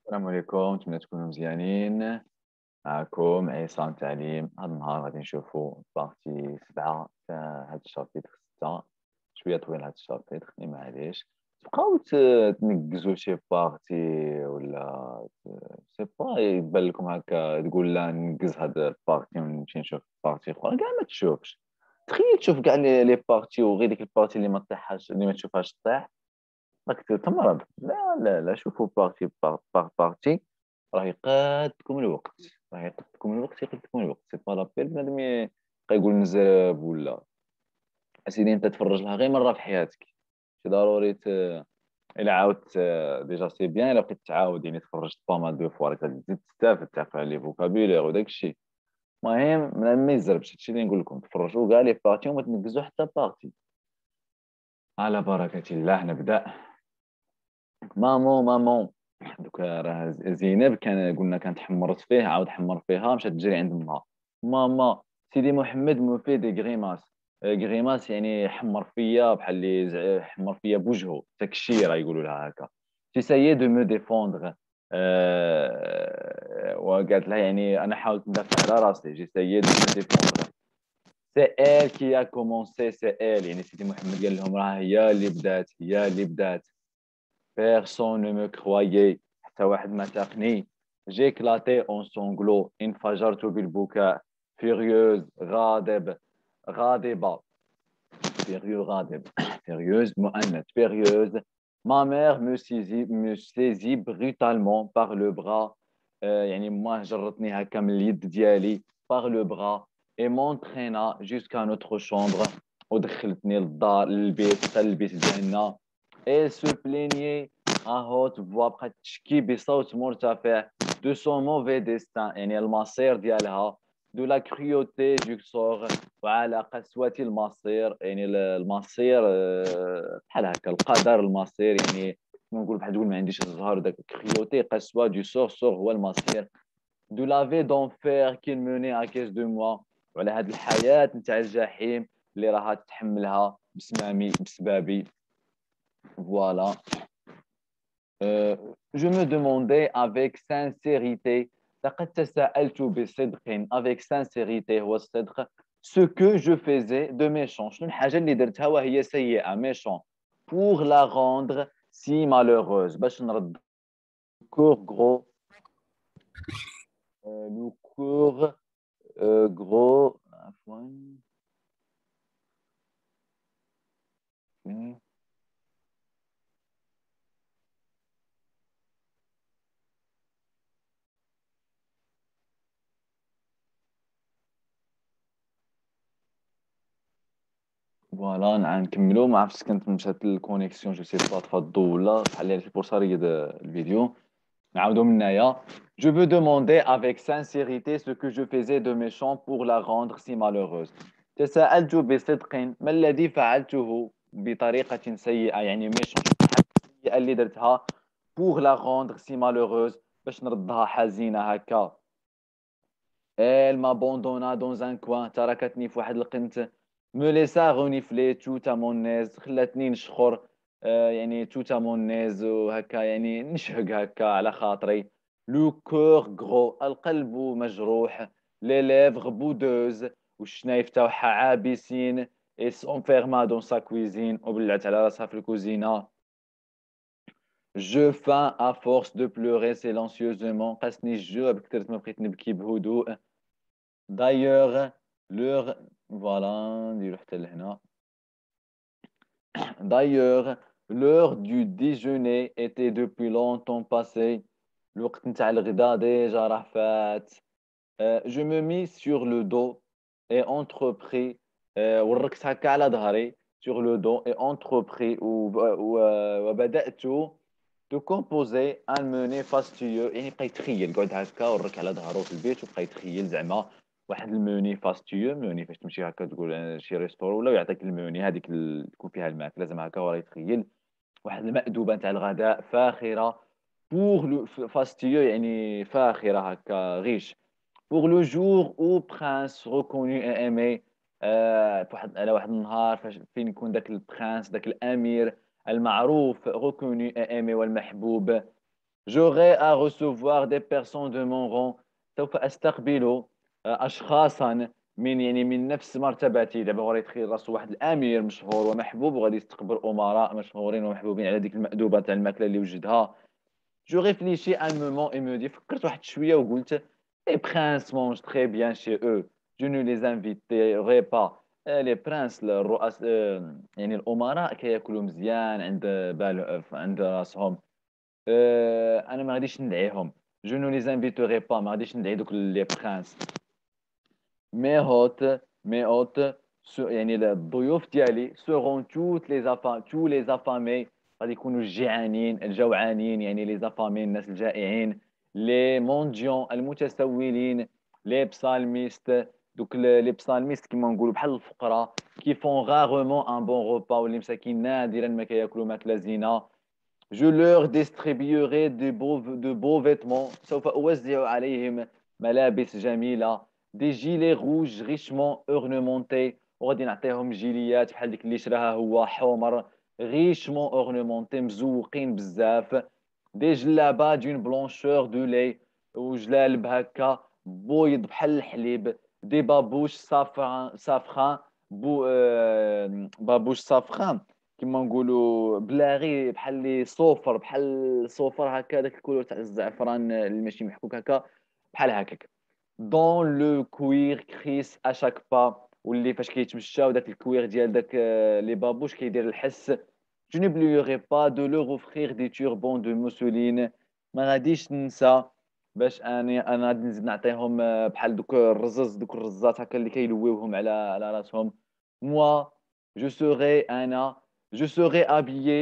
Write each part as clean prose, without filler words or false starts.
السلام عليكم، نتمنى تكونوا مزيانين. معكم عصام تعليم. هذا النهار غادي نشوفوا بارتي 7 في هذا الشابتر 6. شويه طويل هذا الشابتر، لي معليش. تبقاو تنقزوا شي بارتي ولا سي با يبان لكم هكا تقول لا ننقز هاد البارتي ونمشي نشوف بارتي اخرى، كاع ما تشوفش. تخيل تشوف كاع لي بارتي وغير ديك البارتي اللي ما طيحش اللي ما تشوفهاش طيح، راك تمرض. لا لا لا، شوفوا بارتي بارتي. راه يقادكم الوقت، راه يقادكم الوقت، يقادكم الوقت. سي با لابيل بنادم يقول نزرب ولا اسيدي انت تفرج لها غير مره في حياتك. شي ضروري الا عاودت ديجا سي بيان. الا بقيت تعاود يعني تفرجت با مال دو فوا راك تزيد تستافد، تعقل لي فوكابيلير وداك الشيء. المهم ما يزربش هادشي اللي نقول لكم، تفرجوا كاع لي بارتي وما تنقزوا حتى بارتي. على بركه الله نبدا. مامون مامون. دوكا راه زينب قلنا كانت حمرت فيه، عاود حمر فيها، مشات تجري عند امها. ماما سيدي محمد مو في دي غريماس. غريماس يعني حمر فيا، بحال اللي حمر فيا بوجهه، تكشيره يقولوا لها هكا. جيسايي دو مو ديفوندغ. وقالت لها يعني انا حاولت ندافع على راسي. جيسايي دو مو ديفوندغ. سي ال كي ا كومونسي، سي ال يعني سيدي محمد قال لهم راه هي اللي بدات، هي اللي بدات. Personne ne me croyait. حتى واحد ما تاقني. J'ai éclaté en sanglots. انفجرت بالبكاء. Furieuse, غاضب، غاضبة. Furieuse, غاضب. Furieuse, مؤنث. Furieuse. Ma mère me saisit brutalement par le bras. يعني ما جرتني هكا من اليد ديالي. Par le bras. Et m'entraîna jusqu'à notre chambre. ودخلتني للدار للبيت حتى للبيت ديالنا. Elle se plaignait à haute voix، بقات تشكي بصوت مرتفع de son mauvais destin، يعني المصير ديالها. de la cruauté du sort، وعلى قسوة المصير، يعني المصير بحال هكا القدر، المصير يعني كما نقول بحال تقول ما عنديش الزهر. داك cruauté قسوة du sort، sort هو المصير. de la vie d'enfer qu'il menait à cause de moi، وعلى هذه الحياة نتاع الجحيم اللي راها تحملها بسبابي. Voilà. Je me demandais avec sincérité، لقد تساءلت بصدق، avec sincérité هو الصدق، ce que je faisais de méchant، شنو الحاجة اللي درتها وهي سيئة، méchant، pour la rendre si malheureuse، باش نرد. cours gros، le cours gros، عفوا. فوالا نكملوا. ما عرفتش كانت مشات الكونيكسيون، جو سي با تفضوا ولا بحال اللي فرصه ريد الفيديو. نعاودوا من هنايا. Je veux demander avec sincérité ce que je faisais de méchant pour la rendre si malheureuse. تساءلت بصدق ما الذي فعلته بطريقة سيئة، يعني méchant، السيئة اللي درتها pour la rendre si malheureuse، باش نردها حزينة هكا. Elle m'abandonna dans un coin، تركتني في واحد القنت. me laissa renifler tout à mon aise، خلاتني نشخر يعني tout à mon aise وهكا، يعني نشهق هكا على خاطري. le cœur gros، القلب مجروح. les lèvres boudeuses، والشنايف تاعها عابسين. et s'enferma dans sa cuisine، وبلعت على راسها في الكوزينة. je faim à force de pleurer silencieusement، قاسني الجوع بكثرة ما بقيت نبكي بهدوء. D'ailleurs l'heure، voilà نديرو حتى لهنا. D'ailleurs l'heure du déjeuner était depuis longtemps passée، الوقت نتاع الغدا ديجا راه فات. je me mis sur le dos et entrepris، وركت هكا على ظهري sur le dos et entrepris وبدأت de composer un menu fastueux، يعني بقى يتخيل قعد هكا ورك على ظهره في البيت وبقى يتخيل زعما واحد الموني فاستيو. موني فاش تمشي هكا تقول شي ريستورون ولا يعطيك الموني هذيك تكون فيها الماكله، لازم هكا وراه يتخيل واحد المأدوبه نتاع الغداء فاخره. بوغ لو فاستيو يعني فاخره هكا غيش. بوغ لو جور او برانس ريكوني اي ايمي، فواحد على واحد النهار فين يكون ذاك البرانس، ذاك الامير المعروف، ريكوني اي ايمي والمحبوب. j'aurai à recevoir des personnes de mon rang. سوف أستقبل أشخاصا من نفس مرتبتي. دابا غادي يتخيل راسو واحد الأمير مشهور ومحبوب وغادي يستقبل أمراء مشهورين ومحبوبين على ديك المأدوبة تاع الماكلة اللي وجدها. جو réfléchis un moment et me dis فكرت واحد شوية وقلت les princes mangent très bien chez eux. Je ne les inviterai pas. les princes الرؤساء يعني الأمراء كياكلوا مزيان عند عند راسهم. انا ما غاديش ندعيهم. جو نو لي انفيتوري با، ما غاديش ندعي دوك لي برانس. مي هوت مي هوت يعني الضيوف ديالي سورون تو لي زافامي، غادي يكونوا الجيعانين الجوعانين، يعني لي زافامي الناس الجائعين، لي مونديون المتسولين، لي بسالميست. دوك لي بسالميست كيما نقولوا بحال الفقراء كي فون غارمون ان بون روبا، واللي مساكين نادرا ما كياكلوا ماكله زينه. Je leur distribuerai de beaux vêtements. سوف أوزع عليهم ملابس جميلة. Des gilets rouges richement ornementés. وغادي نعطيهم جيليات بحال ديك اللي شراها هو حمر richement ornementés مزوقين بزاف. Des جلابة d'une blancheur de lait. وجلالب هكا بويض بحال الحليب. Des babouches safran بابوش سافخان كيما نقولوا بلاغي بحال اللي صوفر، بحال صوفر هكا، داك الكولور تاع الزعفران اللي ماشي محكوك هكا بحال هكاك. دون لو كوير كريس اشاك با، واللي فاش كيتمشى وداك الكوير ديال داك لي بابوش كيدير الحس. جو نبليوغي با دو لور اوفرير دي توربون دو موسولين. ما غاديش ننسى باش انا غادي نزيد نعطيهم بحال دوك الرزز، دوك الرزات هكا اللي كيلويوهم على راسهم. موا جو سوغي انا je serai habillé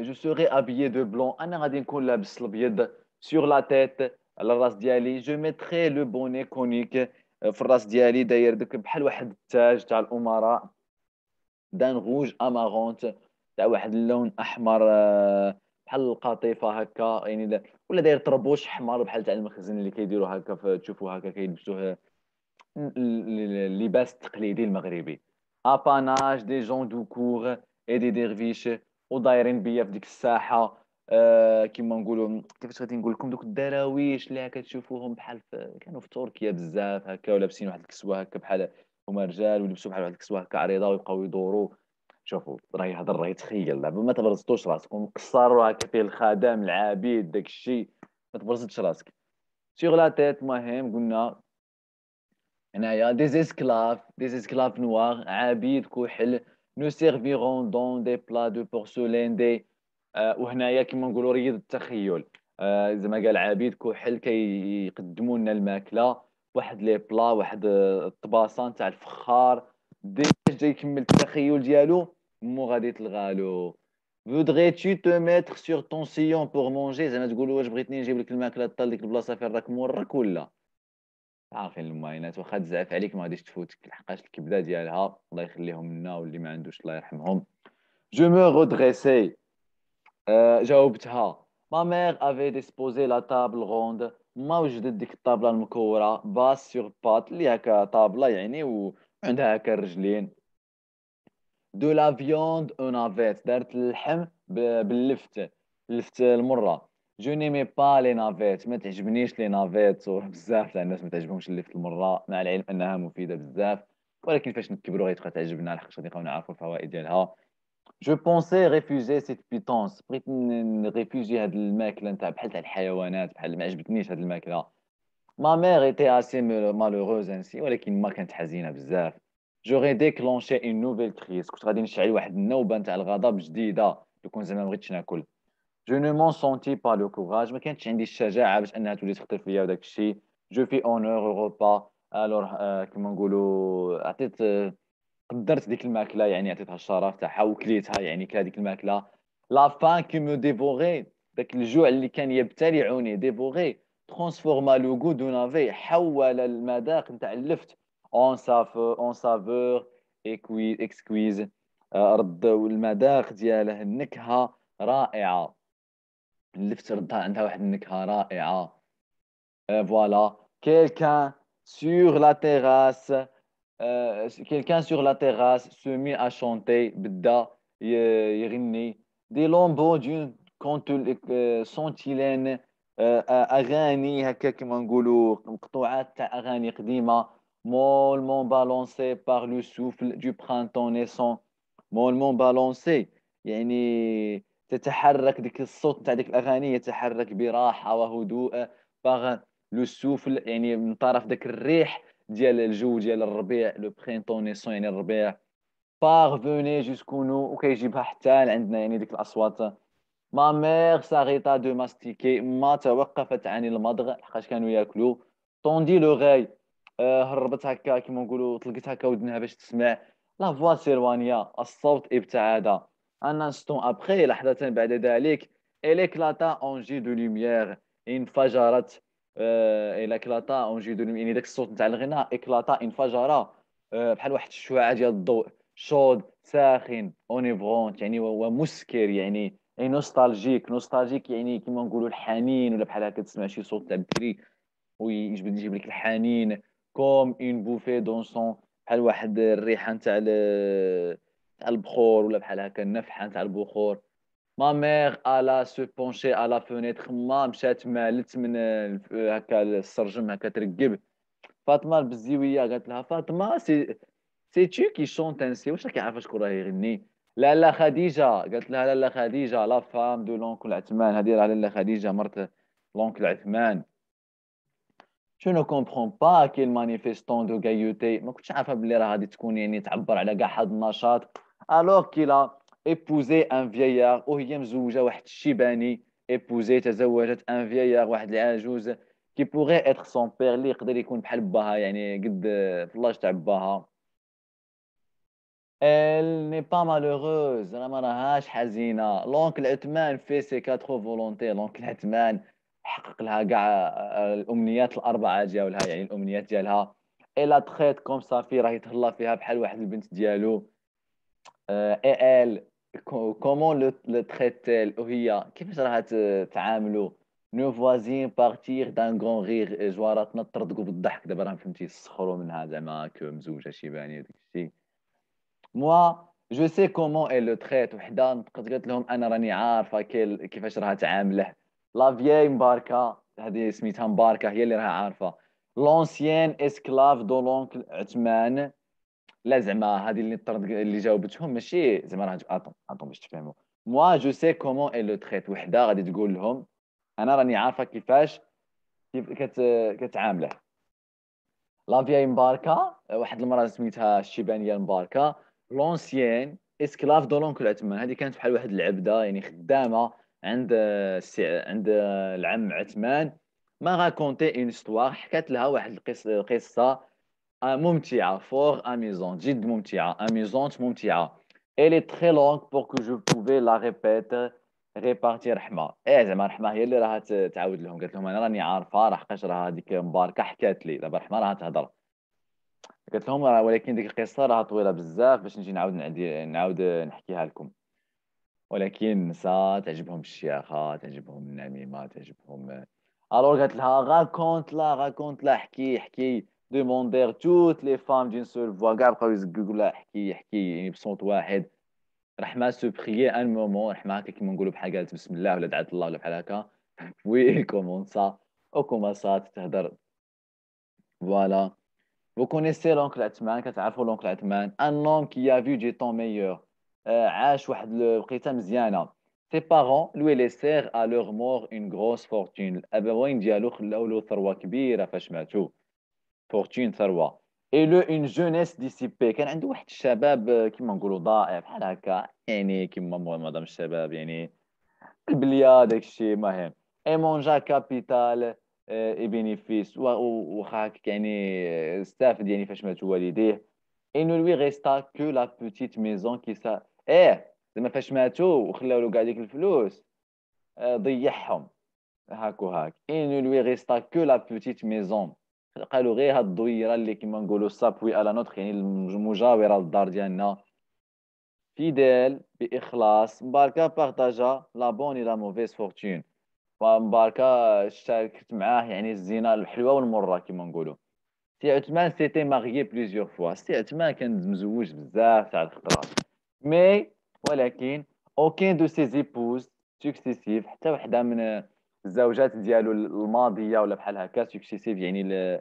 je serai habillé de blanc. انا غادي نكون لابس الابيض. sur la tête على الراس ديالي. je mettrai le bonnet conique. في الراس ديالي داير داك بحال واحد التاج تاع الامراء دان روج امارونت، تاع واحد اللون احمر بحال القطيفه هكا يعني ولا داير طربوش احمر بحال تاع المخزن اللي كيديروا هكا تشوفوا هكا كيلبسوه اللباس التقليدي المغربي. اباناج دي جون دو كور اي دي ديرفيش. ودايرين بيا في ديك الساحه كيما نقولوا كيفاش غادي نقول لكم دوك الدراويش اللي هكا تشوفوهم بحال كانوا في تركيا بزاف هكا ولابسين واحد الكسوه هكا بحال هما رجال ولبسوا بحال واحد الكسوه هكا عريضه ويبقاو يدوروا. شوفوا راه يهضر راه يتخيل دابا ما تبرزطوش راسكم مقصر هكا فيه الخدم العبيد داك الشيء، ما تبرزطش راسك. سيغ لا تيت مهم قلنا هنايا ديزيسكلاف نوار عبيد كحل. نو سيرفيرون دون دي بلا دو بورسولين دي. وهنايا كما نقولوا رياض التخيل. زي ما قال عبيد كحل كيقدموا لنا الماكله واحد لي بلا واحد الطباسان تاع الفخار. دي جاي يكمل التخيل ديالو مو غادي تلغالو. voudrais-tu te mettre sur ton sillon pour manger؟ زعما تقولوا واش بغيتني نجيب لك الماكله حتى لديك البلاصه فين راك مورك ولا. عارفين الماينات واخا تزعف عليك ما غاديش تفوتك لحقاش الكبده ديالها الله يخليهم لنا واللي ما عندوش الله يرحمهم. جو مو رودريسي. جاوبتها. ما مير افي ديسبوزي لا تابل غوند. ما وجدت ديك الطابله المكوره باس سور بات اللي هكا طابله يعني وعندها هكا الرجلين. دو لا فيوند او نافيت. دارت اللحم باللفت، لفت المره. جو نيمي با لي نافيت. ما تعجبنيش لي نافيت بزاف تاع الناس ما تعجبهمش اللفت المره مع العلم انها مفيده بزاف، ولكن فاش نكبروا غتبقى تعجبنا لحقاش غادي نبقاو نعرفوا الفوائد ديالها. جو بونسي ريفوزي سيت بيتونس. بغيت نريفوزي هاد الماكله نتاع بحال تاع الحيوانات بحال ما عجبتنيش هاد الماكله. ما مير ايتي اسي مالوغوز انسي. ولكن ما كانت حزينه بزاف. جوغي ديكلونشي اون نوفيل كريز. كنت غادي نشعل واحد النوبه نتاع الغضب جديده لو كون زعما مبغيتش ناكل. جو نو مون سونتي با لو كوراج. ما كانتش عندي الشجاعه باش انها تولي تخطر فيا وداك الشيء. جو في اونور اوروبا. الور كيما نقولوا عطيت قدرت ديك الماكله يعني عطيتها الشرف تاعها وكليتها يعني كهذيك الماكله. لا فان كي مو ديفوغي. داك الجوع اللي كان يبتلعني ديفوغي ترانسفورما لو غو دو نافي. حول المذاق نتاع اللفت اون سافور اكسكويز. رد المذاق دياله النكهه رائعه. اللفت ردها عندها واحد النكهه رائعه. فوالا. quelqu'un sur la terrasse. quelqu'un sur la terrasse se mit à chanter. بدا يغني. des lambeaux d'une كونت صونتي لين اغاني هكا كيما نقولوا مقطوعات تاع اغاني قديمه مولمون بالونسي بار لو سوفل دو برانتون نيسون مولمون بالونسي يعني تتحرك ديك الصوت تاع ديك الاغاني يتحرك براحه وهدوء باغ لو سوفل يعني من طرف داك الريح ديال الجو ديال الربيع لو برينتون نيسون يعني الربيع بارفوني جوسكو نو وكيجيبها حتى لعندنا يعني ديك الاصوات ما ميغ ساغيتا دو ماستيكي ما توقفت عن المضغ لحقاش كانوا ياكلوا طوندي لو غاي هربت هكا كيما نقولوا طلقت هكا ودنها باش تسمع لا فوا سيروانيا الصوت ابتعد ان انستون ابخي لحظه بعد ذلك اليكلاتا اون جي دو لوميير انفجرت اليكلاتا اون جي دو لوميير يعني داك الصوت نتاع الغناء اكلاتا انفجر بحال واحد الشعاع ديال الضوء شود ساخن اونيفرونت يعني ومسكر يعني نوستالجيك يعني كيما نقولوا الحنين ولا بحال هكا تسمع شي صوت تاع بكري ويجيب لك الحنين كوم اون بوفي دون سون بحال واحد الريحه نتاع تاع البخور ولا بحال هكا النفحه نتاع البخور ما ميغ الا سو بونشي على فونيتر ما مشات مالت من هكا السرجم هكا ترقب فاطمه البزيويه قالت لها فاطمه سي تو كي شونت انسي واش راكي عارفه شكون راه يغني لالا خديجه قالت لها لالا خديجه لا فام دو لونكل عثمان هذه راه لالا خديجه مرت لونكل عثمان جو نو كومبخون با كي المانيفيستون دو غايوتي ما كنتش عارفه بلي راه غادي تكون يعني تعبر على كاع هذا النشاط الوغ كيلا ايبوزي ان فييار وهي مزوجه واحد الشيباني ايبوزي تزوجت ان فييار واحد العجوز كي بوغي اتر سون بير اللي يقدر يكون بحال باها يعني قد في لاج تاع باها Elle n'est pas malheureuse راه ما راهاش حزينة لونكل عثمان في سي كاترو فولونتي لونكل عثمان حقق لها كاع الأمنيات الأربعة ديالها يعني الأمنيات ديالها إلا تخيت كوم صافي راه يتهلا فيها بحال واحد البنت ديالو اي ال كومون لو تريتيل وهي كيفاش راها تعاملوا نو فوازين بارتير دان غون غير جوارات تنطردقوا بالضحك دابا راه فهمتي يسخروا منها زعما كو مزوجه شيباني وداك الشيء موا جو سي كومون اي لو تريت وحده نطقت قالت لهم انا راني عارفه كيفاش راها تعامله لا فيي مباركه هذه سميتها مباركه هي اللي راها عارفه لونسيان اسكلاف دو لونكل عثمان لا زعما هذه اللي طرد اللي جاوبتهم ماشي زعما راه اتون باش تفهموا موا جو سي كومون اي لو تريت وحده غادي تقول لهم انا راني عارفه كيف كتعامله لا فياي مباركه واحد المراه سميتها الشيبانيه المباركه لونسيان اسكلاف دو لونكل عثمان هذه كانت بحال واحد العبده يعني خدامه عند عند العم عثمان ما راكونتي اون ستوار حكات لها واحد القصه ممتعه فور اميزون جد ممتعه اميزونت ممتعه elle est très longue pour que je pouvais la répéter ريبارتي رحمه زعما رحمه هي اللي راها تعاود لهم قالت لهم انا راني عارفه راه حقاش راه هذيك مباركه حكات لي دابا رحمه راها تهضر قالت لهم ولكن ديك القصه راها طويله بزاف باش نجي نعاود نحكيها لكم ولكن النساء تعجبهم الشياخه تعجبهم النميمه تعجبهم الوغ قالت لها راكونت لا حكي دوموندير توت لي فام دون سول فوا كاع بقاو يزققوا لها حكي يعني بصوت واحد رحمه سو بخيي ان مومون رحمه هكا كيما نقولوا بحال قالت بسم الله ولا دعات الله ولا بحال هكا وي كومونسا وكوماسات تهضر فوالا Vous connaissez l'oncle Atman, كتعرفوا l'oncle Atman, un homme qui a vu du temps meilleur. عاش واحد الوقيته مزيانه. Ses parents lui laissèrent à leur mort une grosse fortune. الابوين ديالو خلاو له ثروه كبيره فاش ماتوا. Fortune ثروه. Et le une jeunesse dissipée. كان عنده واحد الشباب كيما نقولوا ضائع بحال هكا يعني كيما معظم الشباب يعني البليا داك الشيء مهم اي مونجا كابيتال اي بينيفيس واخا هكاك يعني استافد يعني فاش ماتوا والديه اي نو لوي ريستا كو لا بوتيت ميزون كي سا زعما فاش ماتوا وخلاو له كاع ديك الفلوس ضيعهم هاك وهاك اي نو لوي ريستا كو لا بوتيت ميزون قالوا غير هاد الضويره اللي كيما نقولوا سابوي على نوتخ يعني المجاوره للدار ديالنا فيديل بإخلاص مباركة بارطاجا لا بون لا موفيز فورتون فمباركة شاركت معاه يعني الزينة الحلوة والمرة كما نقولوا سي عثمان سيتي ماريي بليزيور فوا سي عثمان كان مزوج بزاف تاع الخطرات مي ولكن aucun de ses épouses سكسيسيف، حتى وحده من الزوجات ديالو الماضيه ولا بحال هكا سكسيسيف، يعني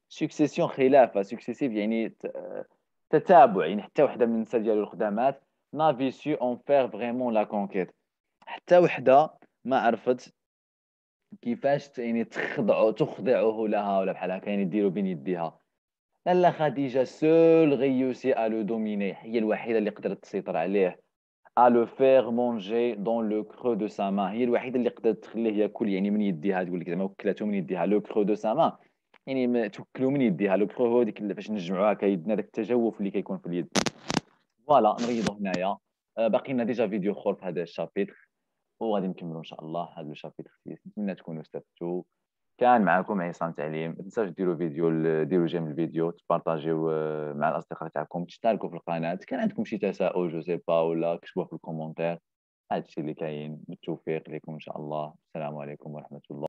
سكسيسيون خلافه، سكسيسيف يعني تتابع، يعني حتى وحده من النساء ديالو الخدامات نافي سو اون فير فريمون لا كونكيت، حتى وحده ما عرفت كيفاش يعني تخضعه لها ولا بحال هكا، يعني ديرو بين يديها. لاله خديجه سول غيوسي ا لو دوميني، هي الوحيده اللي قدرت تسيطر عليه، à le faire manger dans le creux de sa main، هي الوحيدة اللي قدرت تخليه ياكل يعني من يديها، تقول لك زعما وكلته من يديها لو creux de sa main، يعني توكلوا من يديها. لو creux هو ديك فاش نجمعوها كيدنا داك التجوف اللي كيكون في اليد. فوالا نريضو هنايا. باقي لنا ديجا فيديو اخر في هذا الشابيتر، وغادي نكملوا ان شاء الله هذا الشابيتر 6. نتمنى تكونوا استفدتوا. كان معكم عصام تعليم. ما تنساوش ديروا فيديو، ديروا جيم الفيديو، تبارطاجيو مع الاصدقاء تاعكم، تشتركوا في القناه. كان عندكم شي تساؤل جو سي با ولا كتبوه في الكومونتير. هذا الشيء اللي كاين. بالتوفيق لكم ان شاء الله. السلام عليكم ورحمه الله.